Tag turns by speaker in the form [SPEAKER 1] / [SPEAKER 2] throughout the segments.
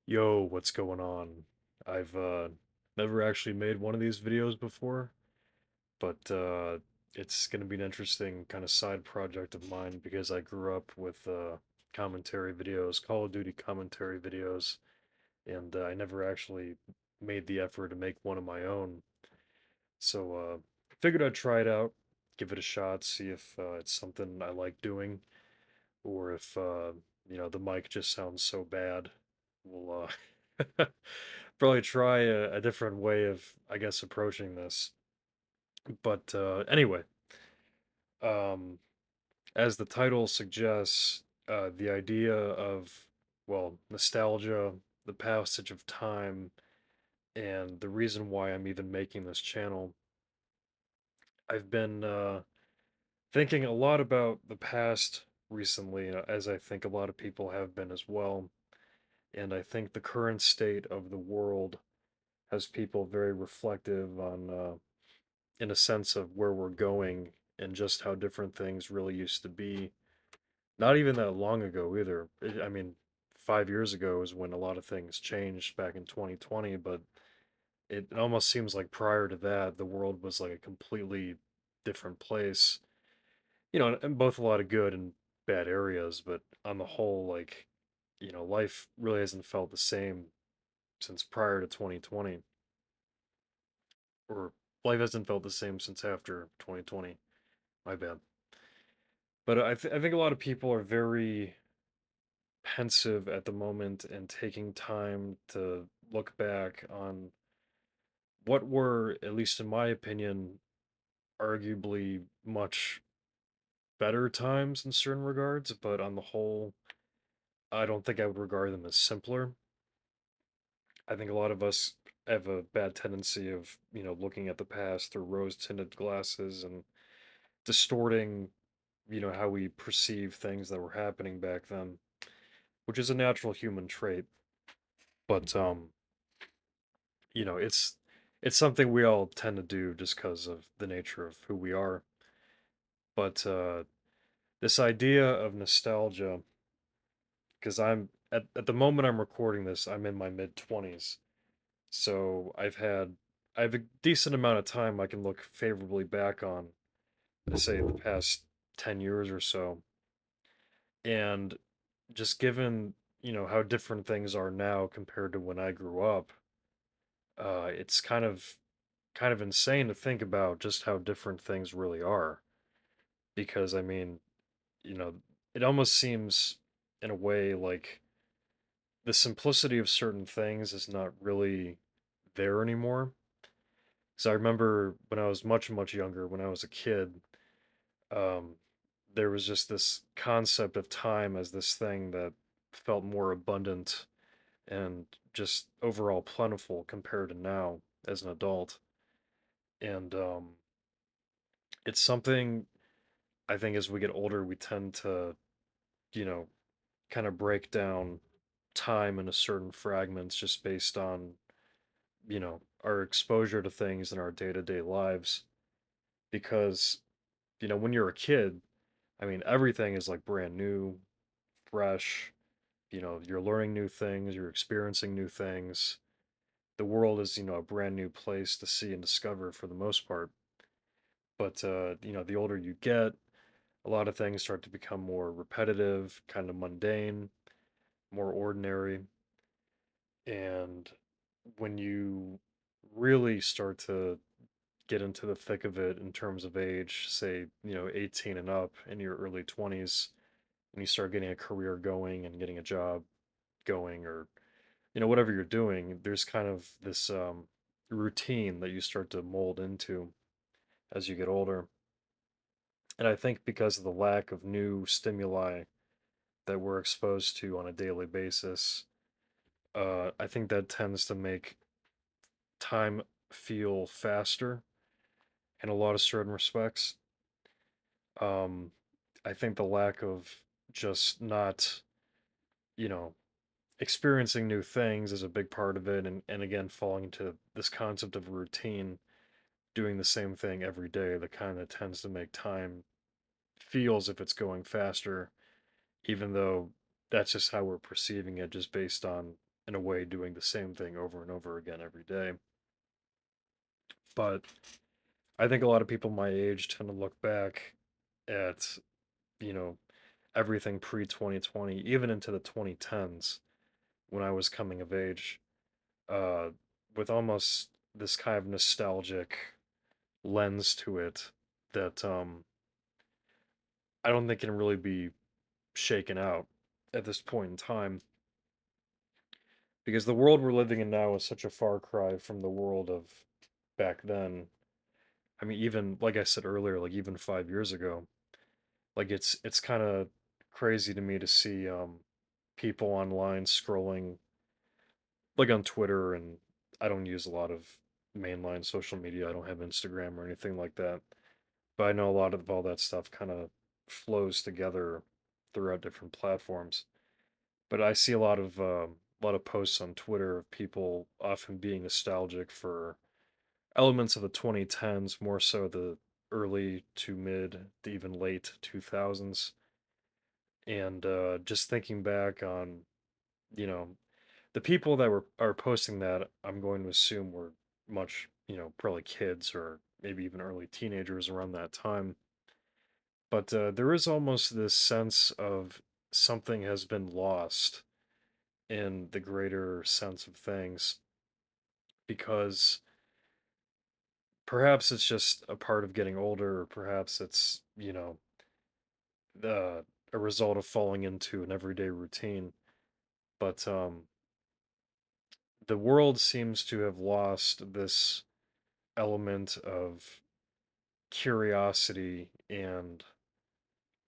[SPEAKER 1] Yo, what's going on? I've never actually made one of these videos before, but it's gonna be an interesting kind of side project of mine because I grew up with commentary videos, Call of Duty commentary videos, and I never actually made the effort to make one of my own. So figured I'd try it out, give it a shot, see if it's something I like doing, or if the mic just sounds so bad. We'll probably try a different way of, I guess, approaching this. But anyway, um, as the title suggests, the idea of, well, nostalgia, the passage of time, and the reason why I'm even making this channel, I've been thinking a lot about the past recently, as I think a lot of people have been as well. And I think the current state of the world has people very reflective on, in a sense of where we're going and just how different things really used to be. Not even that long ago either. I mean, 5 years ago is when a lot of things changed back in 2020, but it almost seems like prior to that, the world was like a completely different place. And both a lot of good and bad areas, but on the whole, like, life really hasn't felt the same since prior to 2020, or life hasn't felt the same since after 2020. My bad. But I think a lot of people are very pensive at the moment and taking time to look back on what were, at least in my opinion, arguably much better times in certain regards, but on the whole, I don't think I would regard them as simpler. I think a lot of us have a bad tendency of, looking at the past through rose-tinted glasses and distorting, how we perceive things that were happening back then, which is a natural human trait. But it's something we all tend to do just because of the nature of who we are. But this idea of nostalgia, because at the moment I'm recording this, I'm in my mid 20s. So I have a decent amount of time I can look favorably back on, let's say the past 10 years or so. And just given, how different things are now compared to when I grew up, it's kind of insane to think about just how different things really are. Because I mean, you know, it almost seems in a way like the simplicity of certain things is not really there anymore. So I remember when I was much, much younger, when I was a kid, um, there was just this concept of time as this thing that felt more abundant and just overall plentiful compared to now as an adult. And it's something I think as we get older, we tend to, you know, kind of break down time into certain fragments just based on, our exposure to things in our day-to-day lives. Because, when you're a kid, I mean, everything is like brand new, fresh, you're learning new things, you're experiencing new things. The world is, a brand new place to see and discover for the most part. But, the older you get, a lot of things start to become more repetitive, kind of mundane, more ordinary. And when you really start to get into the thick of it in terms of age, say, 18 and up in your early 20s, when you start getting a career going and getting a job going, or, whatever you're doing, there's kind of this routine that you start to mold into as you get older. And I think because of the lack of new stimuli that we're exposed to on a daily basis, I think that tends to make time feel faster in a lot of certain respects. Um, I think the lack of just not, you know, experiencing new things is a big part of it. And again, falling into this concept of routine, doing the same thing every day, that kind of tends to make time feel as if it's going faster, even though that's just how we're perceiving it, just based on in a way doing the same thing over and over again every day. But I think a lot of people my age tend to look back at, you know, everything pre 2020, even into the 2010s when I was coming of age, uh, with almost this kind of nostalgic lens to it that I don't think can really be shaken out at this point in time, because the world we're living in now is such a far cry from the world of back then. I mean, even like I said earlier, like even 5 years ago, like it's kind of crazy to me to see people online scrolling like on Twitter, and I don't use a lot of mainline social media. I don't have Instagram or anything like that. But I know a lot of all that stuff kind of flows together throughout different platforms. But I see a lot of posts on Twitter of people often being nostalgic for elements of the 2010s, more so the early to mid to even late 2000s, and just thinking back on, you know, the people that were are posting that, I'm going to assume were much, probably kids or maybe even early teenagers around that time. But there is almost this sense of something has been lost in the greater sense of things, because perhaps it's just a part of getting older, or perhaps it's, the a result of falling into an everyday routine. But the world seems to have lost this element of curiosity and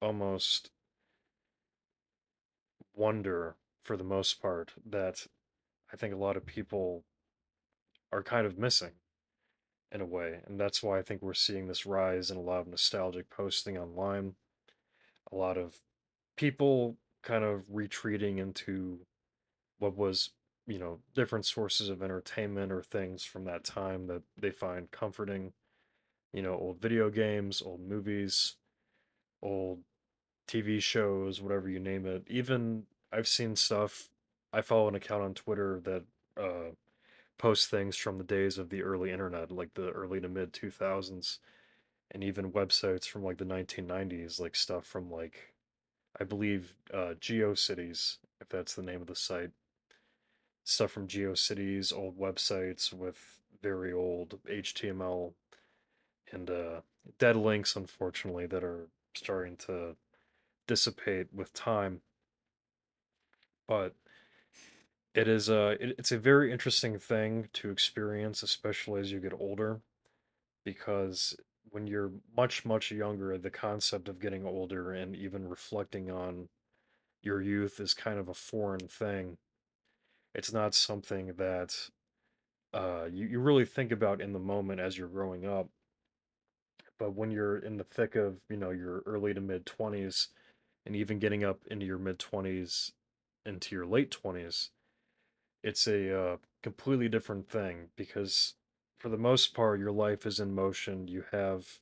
[SPEAKER 1] almost wonder for the most part that I think a lot of people are kind of missing in a way. And that's why I think we're seeing this rise in a lot of nostalgic posting online, a lot of people kind of retreating into what was, different sources of entertainment or things from that time that they find comforting, old video games, old movies, old TV shows, whatever you name it. Even I've seen stuff. I follow an account on Twitter that uh, posts things from the days of the early internet, like the early to mid 2000s, and even websites from like the 1990s, like stuff from like, I believe, GeoCities, if that's the name of the site. Stuff from GeoCities, old websites with very old HTML and dead links, unfortunately, that are starting to dissipate with time. But it's a very interesting thing to experience, especially as you get older, because when you're much younger, the concept of getting older and even reflecting on your youth is kind of a foreign thing. It's not something that you really think about in the moment as you're growing up. But when you're in the thick of, your early to mid 20s, and even getting up into your mid 20s, into your late 20s, it's a completely different thing, because for the most part, your life is in motion. You have,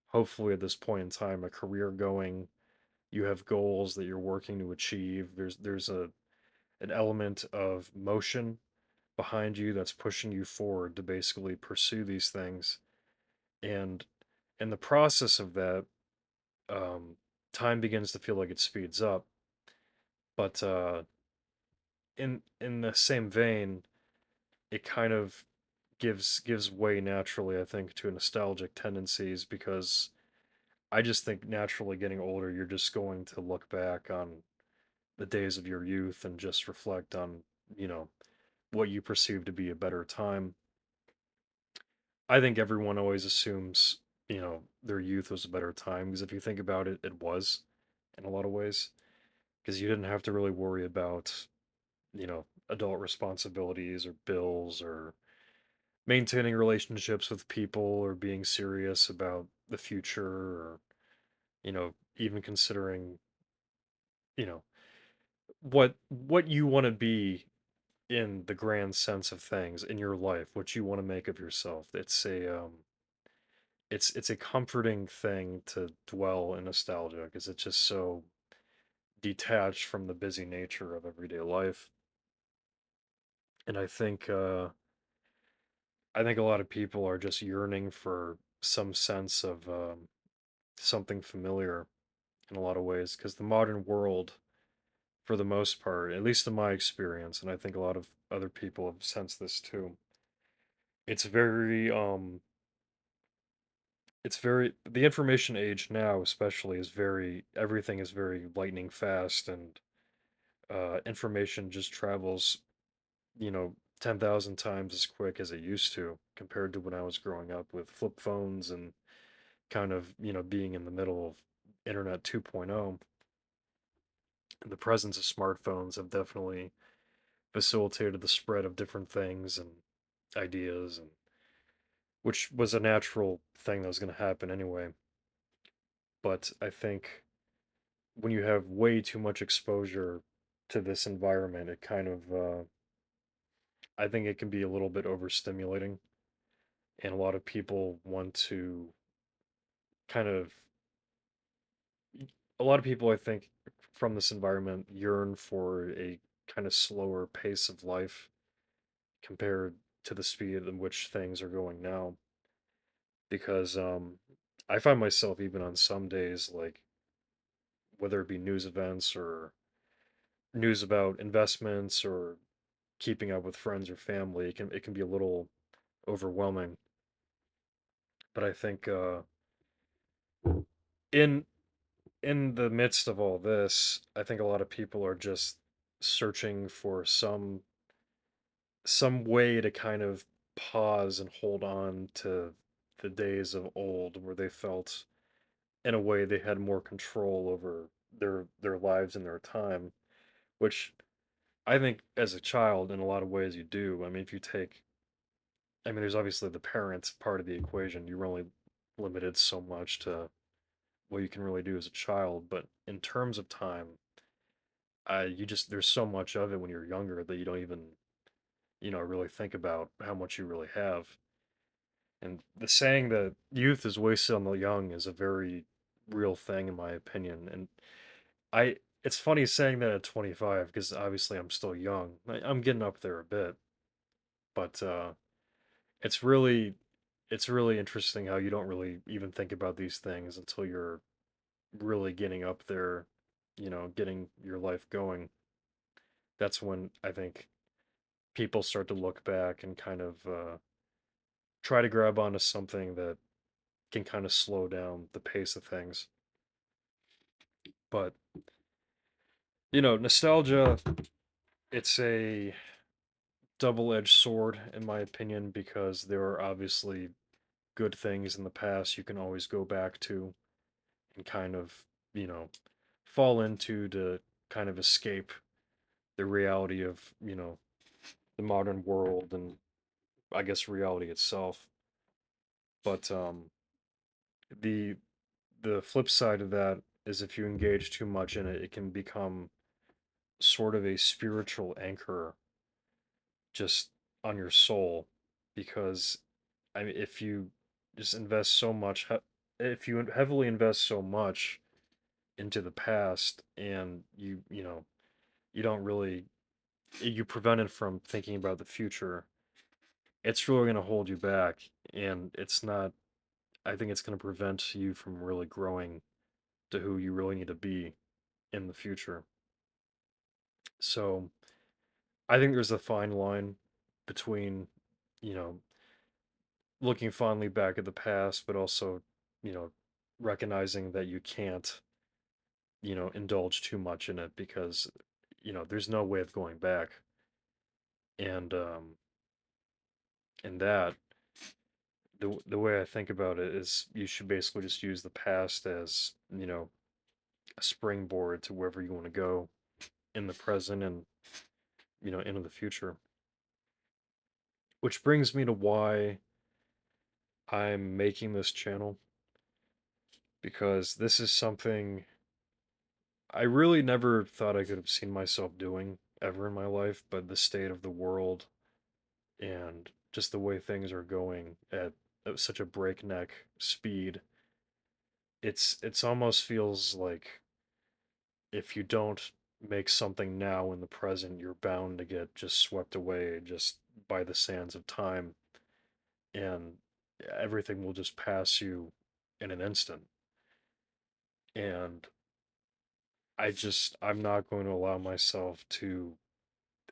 [SPEAKER 1] hopefully, at this point in time, a career going. You have goals that you're working to achieve. There's an element of motion behind you that's pushing you forward to basically pursue these things. And in the process of that, um, time begins to feel like it speeds up. But in the same vein, it kind of gives way naturally, I think, to nostalgic tendencies, because I just think naturally getting older, you're just going to look back on the days of your youth and just reflect on, you know, what you perceive to be a better time. I think everyone always assumes, their youth was a better time, because if you think about it, it was in a lot of ways, because you didn't have to really worry about, adult responsibilities or bills or maintaining relationships with people or being serious about the future, or, even considering, you know, what you want to be in the grand sense of things in your life, what you want to make of yourself. It's a comforting thing to dwell in nostalgia, because it's just so detached from the busy nature of everyday life. And I think a lot of people are just yearning for some sense of something familiar in a lot of ways, because the modern world, for the most part, at least in my experience, and I think a lot of other people have sensed this too, it's very the information age now especially is very everything is very lightning fast, and information just travels, you know, 10,000 times as quick as it used to compared to when I was growing up with flip phones and kind of, being in the middle of Internet 2.0. The presence of smartphones have definitely facilitated the spread of different things and ideas, and which was a natural thing that was going to happen anyway. But I think when you have way too much exposure to this environment, it kind of, I think it can be a little bit overstimulating, and a lot of people want to kind of, a lot of people, I think, from this environment yearn for a kind of slower pace of life compared to the speed in which things are going now. Because I find myself even on some days, like whether it be news events or news about investments or keeping up with friends or family, it can be a little overwhelming. But I think in in the midst of all this, I think a lot of people are just searching for some way to kind of pause and hold on to the days of old where they felt in a way they had more control over their lives and their time, which I think as a child in a lot of ways you do. I mean, if you take, I mean, there's obviously the parents part of the equation. You're only limited so much to what you can really do as a child, but in terms of time, you just there's so much of it when you're younger that you don't even, really think about how much you really have. And the saying that youth is wasted on the young is a very real thing in my opinion. And I it's funny saying that at 25 because obviously I'm still young. I'm getting up there a bit, but it's really it's really interesting how you don't really even think about these things until you're really getting up there, getting your life going. That's when I think people start to look back and kind of try to grab onto something that can kind of slow down the pace of things. But, nostalgia, it's a double-edged sword in my opinion because there are obviously good things in the past you can always go back to and kind of, you know, fall into to kind of escape the reality of, the modern world and I guess reality itself. But the the flip side of that is if you engage too much in it, it can become sort of a spiritual anchor just on your soul because I mean if you just invest so much if you heavily invest so much into the past and you don't really you prevent it from thinking about the future, it's really going to hold you back, and it's not, I think it's going to prevent you from really growing to who you really need to be in the future. So I think there's a fine line between, you know, looking fondly back at the past, but also, you know, recognizing that you can't, indulge too much in it because, there's no way of going back. And in that, the way I think about it is you should basically just use the past as, a springboard to wherever you want to go in the present and, into the future. Which brings me to why I'm making this channel because this is something I really never thought I could have seen myself doing ever in my life, but the state of the world and just the way things are going at such a breakneck speed, it's almost feels like if you don't make something now in the present, you're bound to get just swept away just by the sands of time, and everything will just pass you in an instant. And I'm not going to allow myself to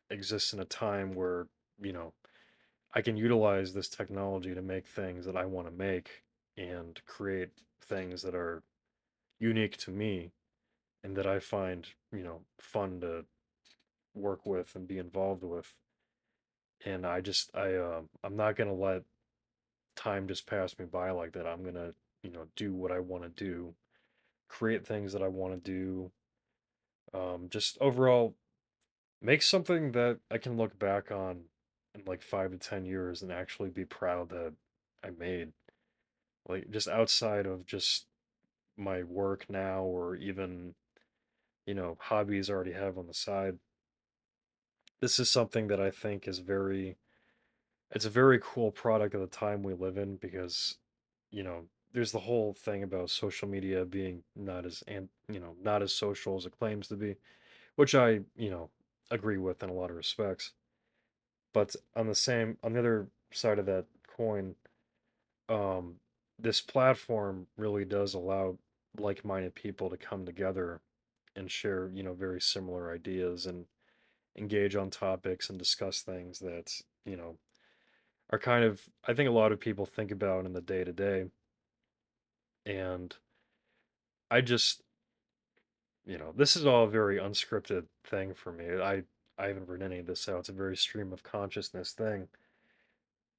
[SPEAKER 1] exist in a time where, you know, I can utilize this technology to make things that I want to make and create things that are unique to me and that I find, fun to work with and be involved with. And I'm not gonna let time just pass me by like that. I'm gonna, do what I want to do, create things that I want to do. Just overall make something that I can look back on in like 5 to 10 years and actually be proud that I made. Like just outside of just my work now or even, hobbies I already have on the side. This is something that I think is it's a very cool product of the time we live in because, there's the whole thing about social media being not as and not as social as it claims to be, which I, agree with in a lot of respects. But on the other side of that coin, um, this platform really does allow like-minded people to come together and share, very similar ideas and engage on topics and discuss things that, are kind of, I think a lot of people think about in the day to day. And I just, this is all a very unscripted thing for me. I haven't written any of this out. It's a very stream of consciousness thing.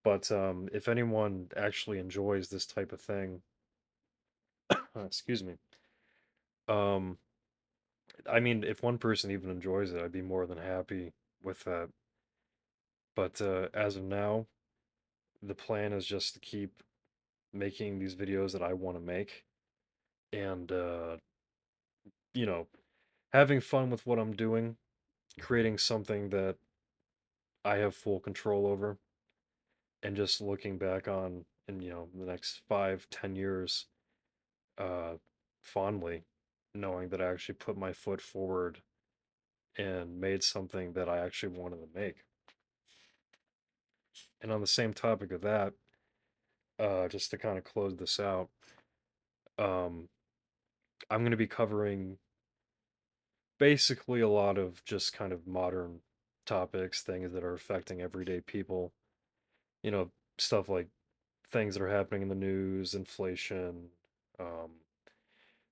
[SPEAKER 1] But if anyone actually enjoys this type of thing, excuse me, um, I mean, if one person even enjoys it, I'd be more than happy with that. But as of now, the plan is just to keep making these videos that I want to make and, you know, having fun with what I'm doing, creating something that I have full control over, and just looking back on in, the next 5, 10 years, uh, fondly, knowing that I actually put my foot forward and made something that I actually wanted to make. And on the same topic of that, just to kind of close this out, um, I'm going to be covering basically a lot of just kind of modern topics, things that are affecting everyday people, you know, stuff like things that are happening in the news, inflation, um,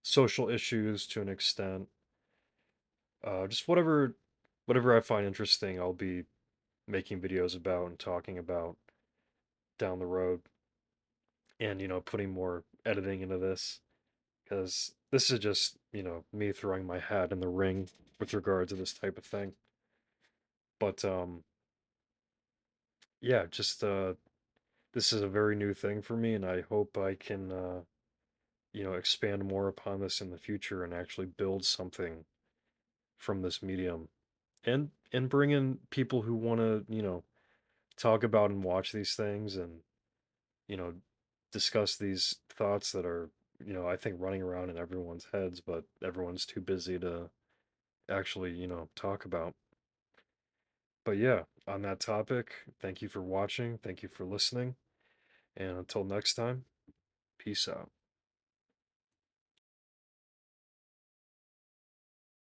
[SPEAKER 1] social issues to an extent, just whatever I find interesting, I'll be making videos about and talking about down the road, and putting more editing into this because this is just me throwing my hat in the ring with regard to this type of thing. But yeah, just this is a very new thing for me, and I hope I can expand more upon this in the future and actually build something from this medium, and bring in people who want to talk about and watch these things and you know discuss these thoughts that are I think running around in everyone's heads, but everyone's too busy to actually talk about. But yeah, on that topic, thank you for watching, thank you for listening, and until next time, peace out.